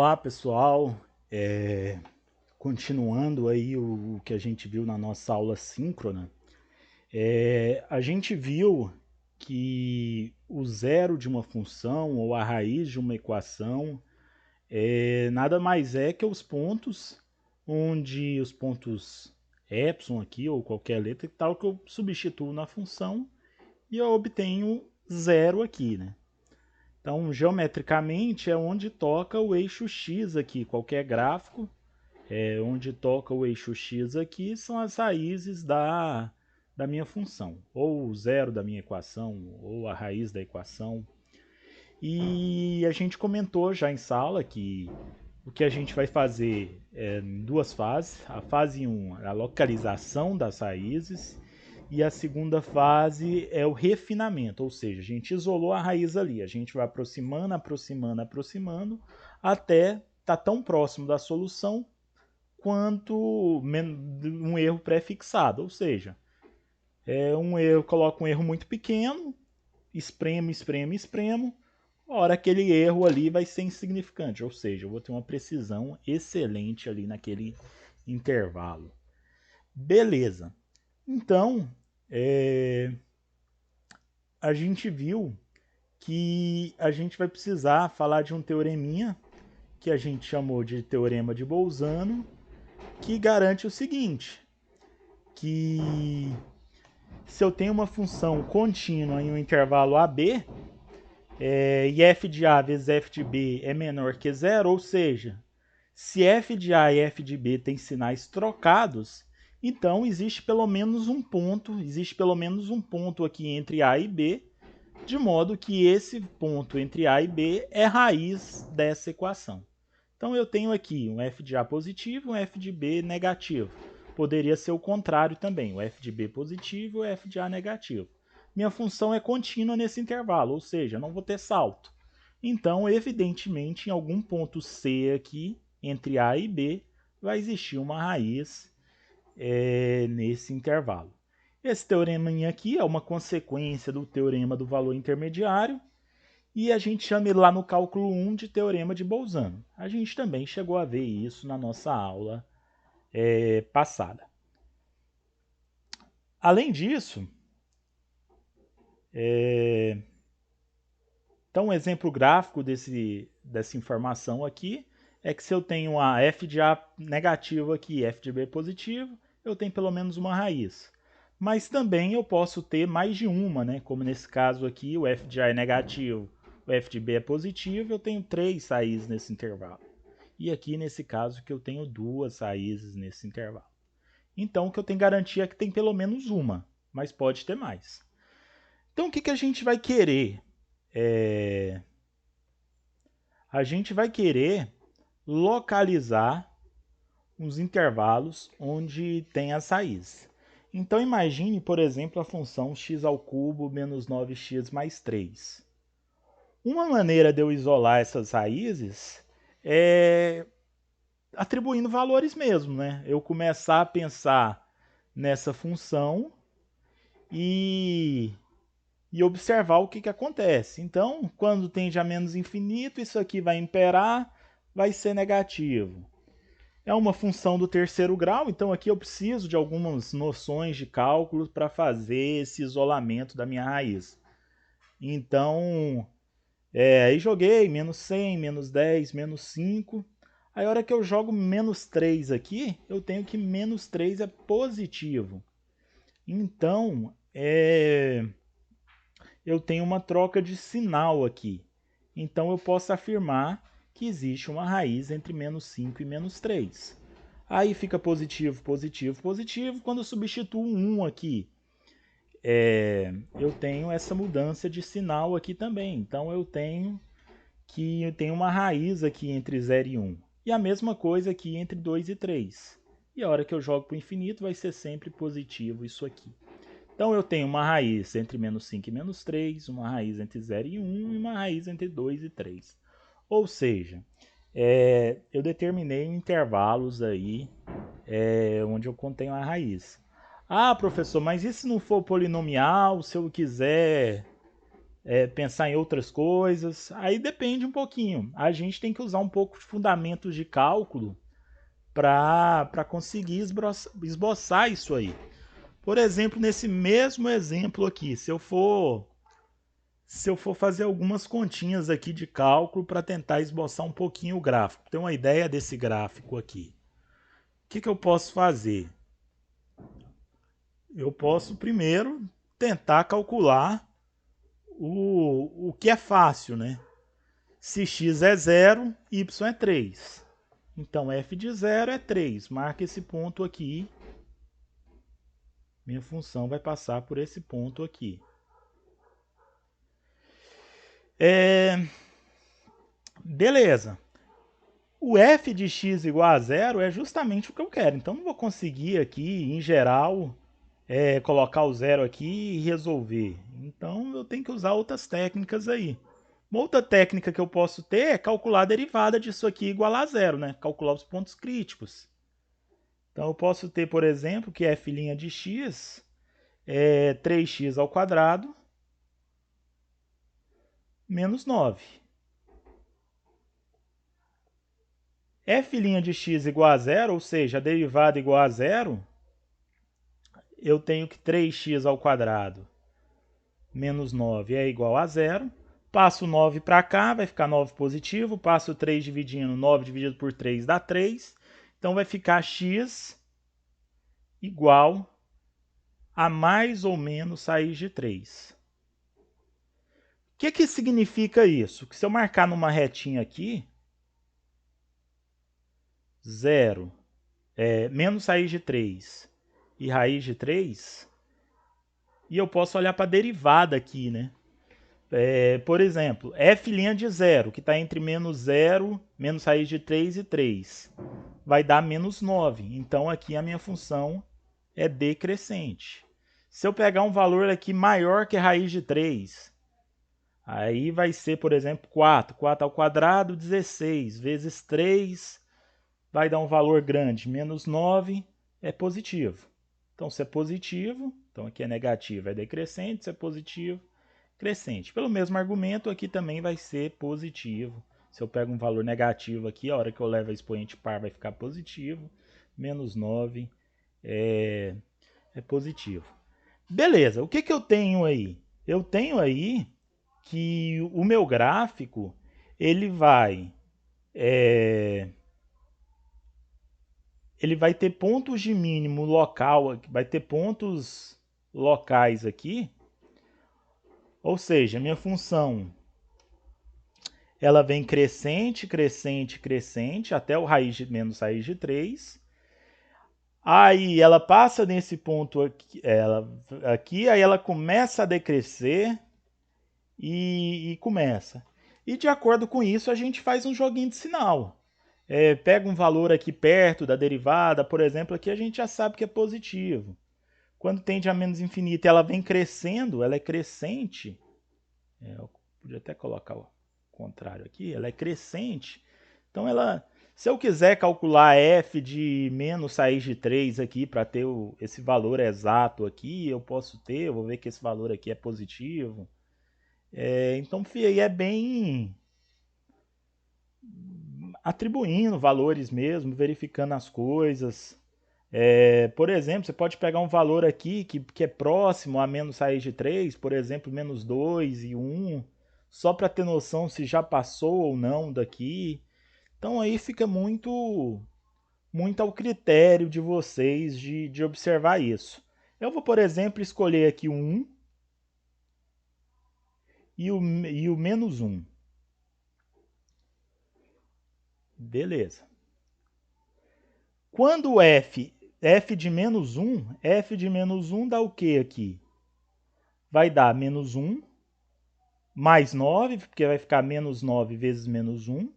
Olá pessoal, continuando aí o que a gente viu na nossa aula síncrona, a gente viu que o zero de uma função ou a raiz de uma equação nada mais é que os pontos onde os pontos epsilon aqui ou qualquer letra e tal que eu substituo na função e eu obtenho zero aqui, né? Então, geometricamente, é onde toca o eixo x aqui. Qualquer gráfico, onde toca o eixo x aqui, são as raízes da minha função. Ou o zero da minha equação, ou a raiz da equação. E a gente comentou já em sala que o que a gente vai fazer em duas fases. A fase 1, a localização das raízes, e a segunda fase é o refinamento, ou seja, a gente isolou a raiz ali, a gente vai aproximando, aproximando, aproximando, até estar tá tão próximo da solução quanto um erro pré-fixado, ou seja, eu coloco um erro muito pequeno, espremo, espremo, espremo, ora aquele erro ali vai ser insignificante, ou seja, eu vou ter uma precisão excelente ali naquele intervalo. Beleza. Então, a gente viu que a gente vai precisar falar de um teoreminha que a gente chamou de teorema de Bolzano, que garante o seguinte, que se eu tenho uma função contínua em um intervalo AB, e f de A vezes f de B é menor que zero, ou seja, se f de A e f de B têm sinais trocados, então existe pelo menos um ponto aqui entre A e B, de modo que esse ponto entre A e B é raiz dessa equação. Então eu tenho aqui um f de A positivo e um f de B negativo. Poderia ser o contrário também, o f de B positivo e o f de A negativo. Minha função é contínua nesse intervalo, ou seja, não vou ter salto. Então, evidentemente, em algum ponto C aqui, entre A e B, vai existir uma raiz nesse intervalo. Esse teorema aqui é uma consequência do teorema do valor intermediário e a gente chama ele lá no cálculo 1 de teorema de Bolzano. A gente também chegou a ver isso na nossa aula passada. Além disso, então um exemplo gráfico dessa informação aqui é que se eu tenho a f de A negativo aqui e f de B positivo, eu tenho pelo menos uma raiz. Mas também eu posso ter mais de uma, né? Como nesse caso aqui, o f de A é negativo, o f de B é positivo, eu tenho 3 raízes nesse intervalo. E aqui nesse caso que eu tenho 2 raízes nesse intervalo. Então o que eu tenho garantia é que tem pelo menos uma, mas pode ter mais. Então o que a gente vai querer? A gente vai querer localizar os intervalos onde tem as raízes. Então imagine, por exemplo, a função x ao cubo menos 9x mais 3. Uma maneira de eu isolar essas raízes é atribuindo valores mesmo, né? Eu começar a pensar nessa função e observar o que acontece. Então, quando tende a menos infinito, isso aqui vai imperar, vai ser negativo. É uma função do terceiro grau, então aqui eu preciso de algumas noções de cálculo para fazer esse isolamento da minha raiz. Então, aí joguei menos 100, menos 10, menos 5. Aí a hora que eu jogo menos 3 aqui, eu tenho que menos 3 é positivo. Então, eu tenho uma troca de sinal aqui. Então eu posso afirmar que existe uma raiz entre menos 5 e menos 3. Aí fica positivo, positivo, positivo. Quando eu substituo 1 aqui, eu tenho essa mudança de sinal aqui também. Então eu tenho uma raiz aqui entre 0 e 1. E a mesma coisa aqui entre 2 e 3. E a hora que eu jogo para o infinito vai ser sempre positivo isso aqui. Então eu tenho uma raiz entre menos 5 e menos 3, uma raiz entre 0 e 1 e uma raiz entre 2 e 3. Ou seja, eu determinei intervalos aí onde eu contenho a raiz. Ah, professor, mas e se não for polinomial, se eu quiser pensar em outras coisas. Aí depende um pouquinho. A gente tem que usar um pouco de fundamentos de cálculo para conseguir esboçar isso aí. Por exemplo, nesse mesmo exemplo aqui, se eu for fazer algumas continhas aqui de cálculo para tentar esboçar um pouquinho o gráfico, ter uma ideia desse gráfico aqui. O que eu posso fazer? Eu posso primeiro tentar calcular o que é fácil, né? Se x é 0, y é 3. Então, f de 0 é 3. Marca esse ponto aqui. Minha função vai passar por esse ponto aqui. Beleza. O f de x igual a 0 é justamente o que eu quero. Então, não vou conseguir aqui, em geral, colocar o zero aqui e resolver. Então, eu tenho que usar outras técnicas aí. Uma outra técnica que eu posso ter é calcular a derivada disso aqui igual a zero, né? Calcular os pontos críticos. Então, eu posso ter, por exemplo, que f' de x é 3x ao quadrado menos 9. F' de x igual a zero, ou seja, a derivada igual a zero, eu tenho que 3x ao quadrado menos 9 é igual a zero. Passo 9 para cá, vai ficar 9 positivo. Passo 3 dividindo, 9 dividido por 3 dá 3. Então vai ficar x igual a mais ou menos raiz de 3. O que significa isso? Que se eu marcar numa retinha aqui, 0, menos raiz de 3 e raiz de 3, e eu posso olhar para a derivada aqui, né? Por exemplo, f' de 0, que está entre menos 0, menos raiz de 3 e 3, vai dar menos 9. Então, aqui a minha função é decrescente. Se eu pegar um valor aqui maior que a raiz de 3, aí vai ser, por exemplo, 4. 4 ao quadrado, 16. Vezes 3 vai dar um valor grande. Menos 9 é positivo. Então, se é positivo, então aqui é negativo, é decrescente. Se é positivo, crescente. Pelo mesmo argumento, aqui também vai ser positivo. Se eu pego um valor negativo aqui, a hora que eu levo a expoente par vai ficar positivo. Menos 9 é positivo. Beleza, o que eu tenho aí? Eu tenho aí que o meu gráfico, ele vai ter pontos de mínimo local, vai ter pontos locais aqui. Ou seja, minha função ela vem crescente, crescente, crescente, até o raiz de menos raiz de 3. Aí ela passa nesse ponto aqui, aí ela começa a decrescer e começa. E de acordo com isso, a gente faz um joguinho de sinal. Pega um valor aqui perto da derivada, por exemplo, aqui a gente já sabe que é positivo. Quando tende a menos infinito, ela vem crescendo, ela é crescente. Eu podia até colocar o contrário aqui, ela é crescente. Então, se eu quiser calcular f de menos raiz de 3 aqui para ter esse valor exato aqui, eu posso ter, eu vou ver que esse valor aqui é positivo. Então, aí é bem atribuindo valores mesmo, verificando as coisas. Por exemplo, você pode pegar um valor aqui que é próximo a menos raiz de 3, por exemplo, menos 2 e 1, só para ter noção se já passou ou não daqui. Então aí fica muito ao critério de vocês de observar isso. Eu vou, por exemplo, escolher aqui o 1 e o menos 1. Beleza. Quando f de menos 1, f de menos 1 dá o que aqui? Vai dar menos 1 mais 9, porque vai ficar menos 9 vezes menos 1,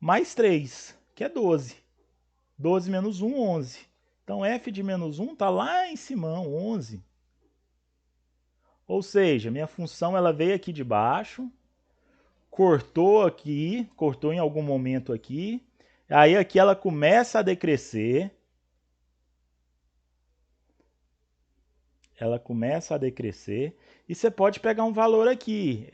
mais 3, que é 12. 12 menos 1, 11. Então, f de menos 1 está lá em cima, 11. Ou seja, minha função ela veio aqui de baixo, cortou aqui, cortou em algum momento aqui, aí aqui ela começa a decrescer, ela começa a decrescer. E você pode pegar um valor aqui,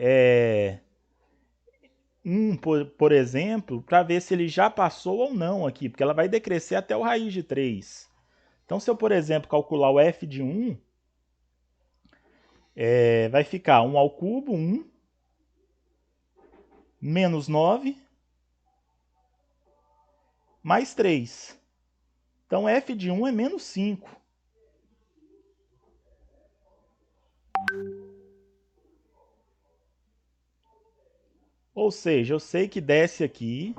1, por exemplo, para ver se ele já passou ou não aqui, porque ela vai decrescer até o raiz de 3. Então, se eu, por exemplo, calcular o f de 1, vai ficar 1 ao cubo, 1, menos 9, mais 3. Então, f de 1 é menos 5. Ou seja, eu sei que desce aqui,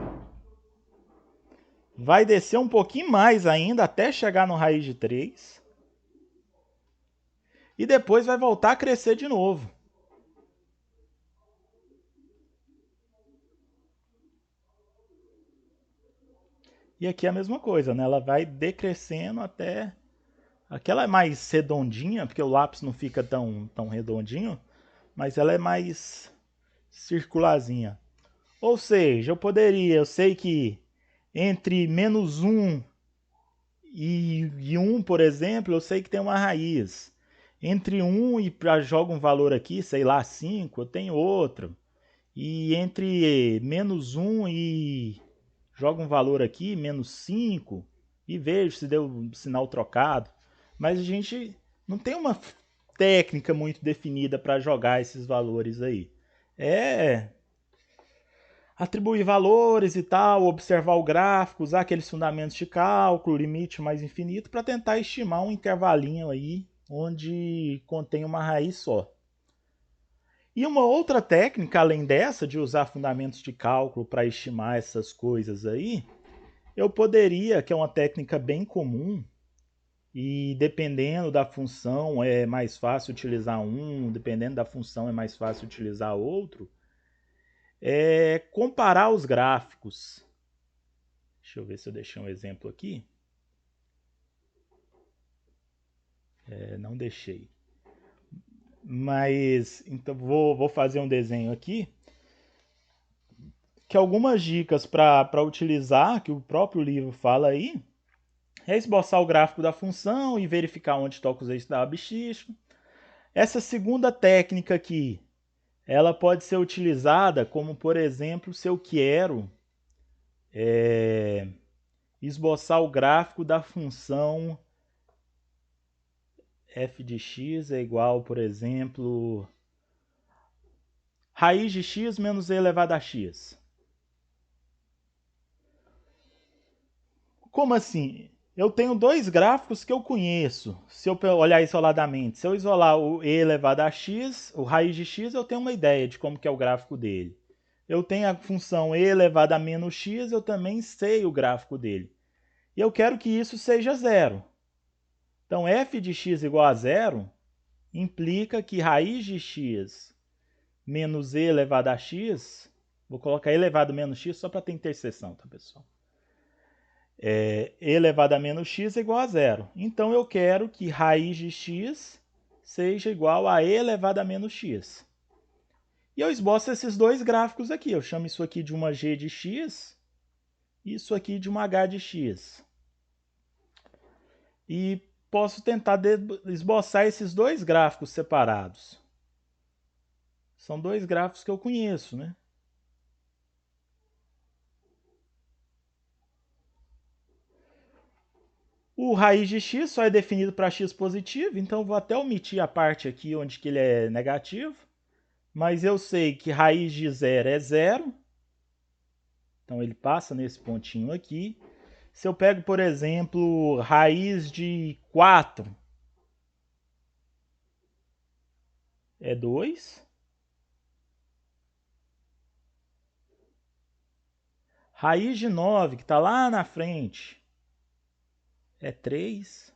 vai descer um pouquinho mais ainda, até chegar no raiz de 3. E depois vai voltar a crescer de novo. E aqui é a mesma coisa, né? Ela vai decrescendo até... Aquela é mais redondinha, porque o lápis não fica tão redondinho, mas ela é mais circularzinha. Ou seja, eu sei que entre menos 1 e 1, por exemplo, eu sei que tem uma raiz. Entre 1 e jogo um valor aqui, sei lá, 5, eu tenho outro. E entre menos 1 e jogo um valor aqui, menos 5, e vejo se deu um sinal trocado. Mas a gente não tem uma técnica muito definida para jogar esses valores aí. É atribuir valores e tal, observar o gráfico, usar aqueles fundamentos de cálculo, limite mais infinito, para tentar estimar um intervalinho aí onde contém uma raiz só. E uma outra técnica, além dessa, de usar fundamentos de cálculo para estimar essas coisas aí, eu poderia, que é uma técnica bem comum, e dependendo da função é mais fácil utilizar um, dependendo da função é mais fácil utilizar outro, comparar os gráficos. Deixa eu ver se eu deixei um exemplo aqui. Não deixei. Mas, então, vou fazer um desenho aqui, que algumas dicas para utilizar, que o próprio livro fala aí, é esboçar o gráfico da função e verificar onde toca os eixos da abscissa. Essa segunda técnica aqui, ela pode ser utilizada como, por exemplo, se eu quero esboçar o gráfico da função f de x é igual, por exemplo, raiz de x menos e elevado a x. Como assim? Eu tenho dois gráficos que eu conheço. Se eu olhar isoladamente, se eu isolar o e elevado a x, o raiz de x, eu tenho uma ideia de como que é o gráfico dele. Eu tenho a função e elevado a menos x, eu também sei o gráfico dele. E eu quero que isso seja zero. Então, f de x igual a zero implica que raiz de x menos e elevado a x, vou colocar elevado a menos x só para ter interseção, tá, pessoal? E elevado a menos x é igual a zero. Então, eu quero que raiz de x seja igual a e elevado a menos x. E eu esboço esses dois gráficos aqui. Eu chamo isso aqui de uma g de x e isso aqui de uma h de x. E posso tentar esboçar esses dois gráficos separados. São dois gráficos que eu conheço, né? O raiz de x só é definido para x positivo, então eu vou até omitir a parte aqui onde que ele é negativo. Mas eu sei que raiz de zero é zero. Então ele passa nesse pontinho aqui. Se eu pego, por exemplo, raiz de 4 é 2. Raiz de 9, que está lá na frente, é 3.